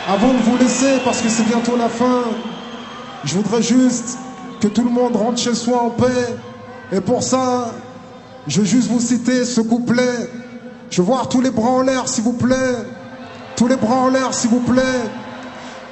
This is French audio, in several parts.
Avant de vous laisser, parce que c'est bientôt la fin, je voudrais juste que tout le monde rentre chez soi en paix. Et pour ça, je veux juste vous citer ce couplet. Je veux voir tous les bras en l'air, s'il vous plaît. Tous les bras en l'air, s'il vous plaît.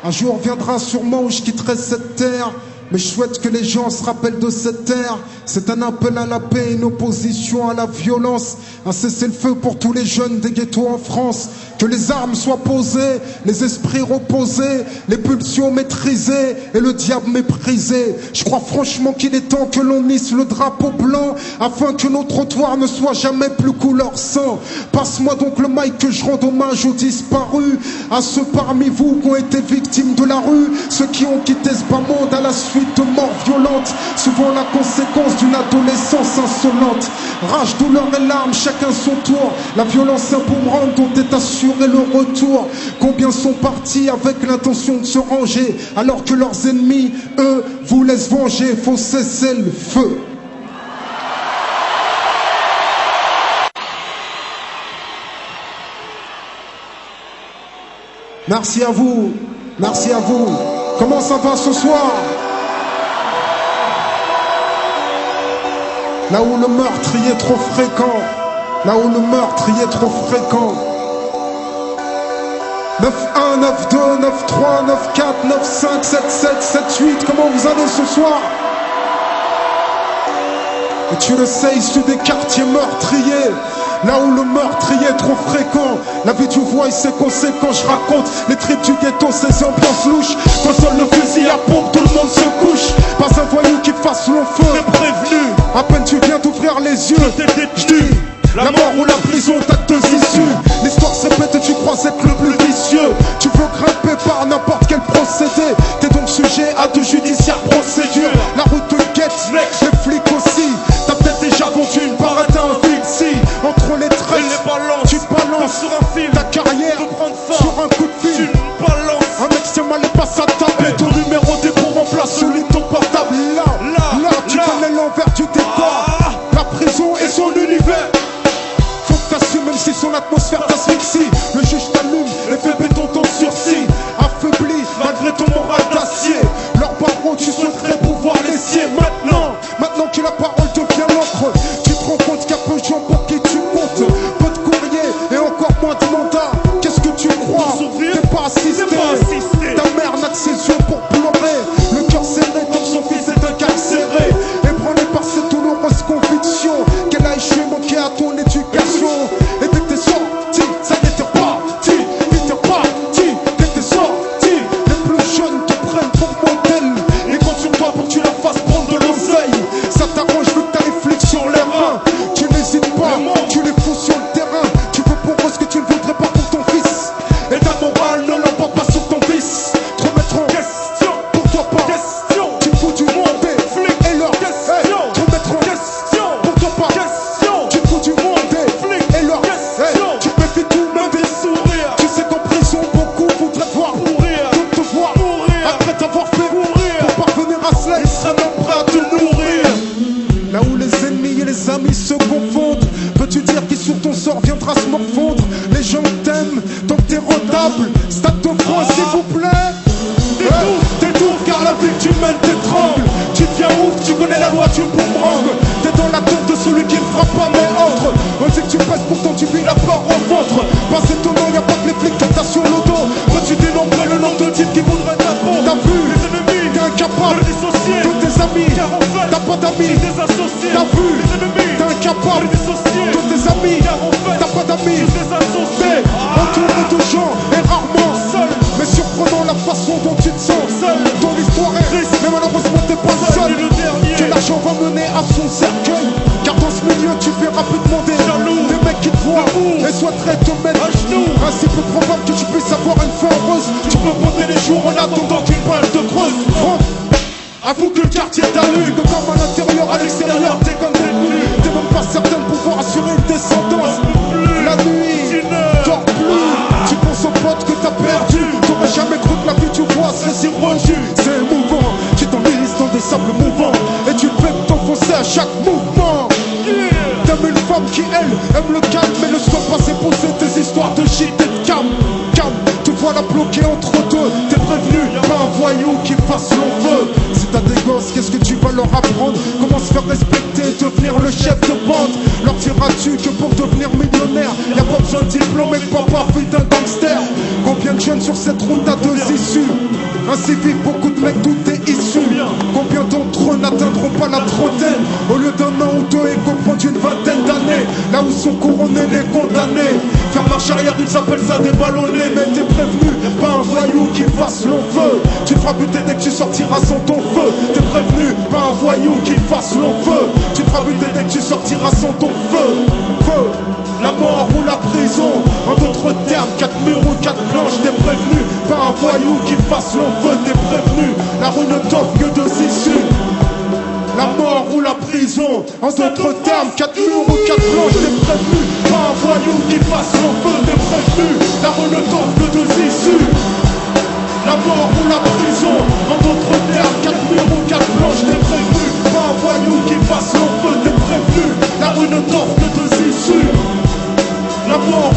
Un jour viendra sûrement où je quitterai cette terre. Mais je souhaite que les gens se rappellent de cette terre. C'est un appel à la paix, une opposition à la violence. Un cessez-le-feu pour tous les jeunes des ghettos en France. Que les armes soient posées, les esprits reposés, les pulsions maîtrisées et le diable méprisé. Je crois franchement qu'il est temps que l'on hisse le drapeau blanc, afin que nos trottoirs ne soient jamais plus couleur sang. Passe-moi donc le mic que je rende hommage aux disparus, à ceux parmi vous qui ont été victimes de la rue, ceux qui ont quitté ce bas monde à la suite de morts violentes, souvent la conséquence d'une adolescence insolente. Rage, douleur et larmes, chacun son tour. La violence est un boomerang dont est assuré le retour. Combien sont partis avec l'intention de se ranger, alors que leurs ennemis, eux, vous laissent venger. Faut cesser le feu. Merci à vous. Merci à vous. Comment ça va ce soir? Là où le meurtrier est trop fréquent. Là où le meurtrier est trop fréquent. 9-1, 9-2, 9-3, 9-4, 9-5, 7-7, 7-8. Comment vous allez ce soir? Et tu le sais, issu des quartiers meurtriers, là où le meurtrier est trop fréquent. La vie du voix et ses conséquences, je raconte les tripes du ghetto, ces ambiances louches. Quand sonne le fusil à pompe, tout le monde se couche. Pas un voyou qui fasse long feu. T'es prévenu. À peine tu viens d'ouvrir les yeux, je dis la mort ou la prison, t'as deux issues. L'histoire se répète et tu crois être le plus vicieux. Tu veux grimper par n'importe quel procédé. T'es donc sujet à de judiciaires procédures. La route te guette, les flics aussi. T'as peut-être déjà vendu une barrette à un fixie. Entre les traits, tu balances sur un fil. Ta carrière sur un coup de fil. Un mec s'est mal et passe à table. Et ton numéro des pour remplace celui de ton portable. Là, tu connais l'envers du décor. La prison et son univers. Même si son atmosphère t'asphyxie, le juge t'allume et fait béton ton sursis. Affaibli malgré ton moral d'acier. Leurs barreaux tu souhaiterais pouvoir les scier. Maintenant que la parole devient l'encre, tu te rends compte qu'il y a peu de gens pour qui tu comptes. Peu de courriers et encore moins de mandats. Qu'est-ce que tu crois? T'es pas assisté. Ta mère n'a que ses yeux pour pleurer. Le cœur serré comme son fils est incarcéré. Ébranlé par cette douloureuse conviction qu'elle a échoué, manqué à ton éducation. Aime le calme mais ne sois pas épousé tes histoires de shit et de calme. Tu vois la bloquer entre deux. T'es prévenu, pas un voyou qui fasse long feu. Si t'as des gosses, qu'est-ce que tu vas leur apprendre? Comment se faire respecter, devenir le chef de bande? Leur diras-tu que pour devenir millionnaire, y'a pas besoin de diplôme et que papa fille d'un gangster? Combien de jeunes sur cette route à deux issues? Ainsi vivent beaucoup de mecs d'où t'es issu. Combien d'entre eux n'atteindront pas la trentaine? Au lieu d'un an ou deux et comprendre une vingtaine d'années, là où sont couronnés les condamnés. Faire marche arrière, ils appellent ça des ballonnés. Mais t'es prévenu, pas un voyou qui fasse long feu. Tu te feras buter dès que tu sortiras sans ton feu. T'es prévenu, pas un voyou qui fasse long feu. Tu te feras buter dès que tu sortiras sans ton feu. Feu, la mort ou la prison. En d'autres termes, 4 murs ou 4 planches. T'es prévenu, pas un voyou qui fasse long feu. T'es prévenu, la rue ne t'offre que deux issues. La mort ou la prison. En d'autres termes, 4 murs ou 4 planches. T'es prévenu, pas un voyou qui fasse long feu. T'es prévenu, la rue ne t'offre que deux issues. La mort ou la prison. En d'autres termes, 4 murs ou 4 planches. T'es prévenu, pas un voyou qui fasse long feu. T'es prévenu, la rue ne t'offre que deux issues. La mort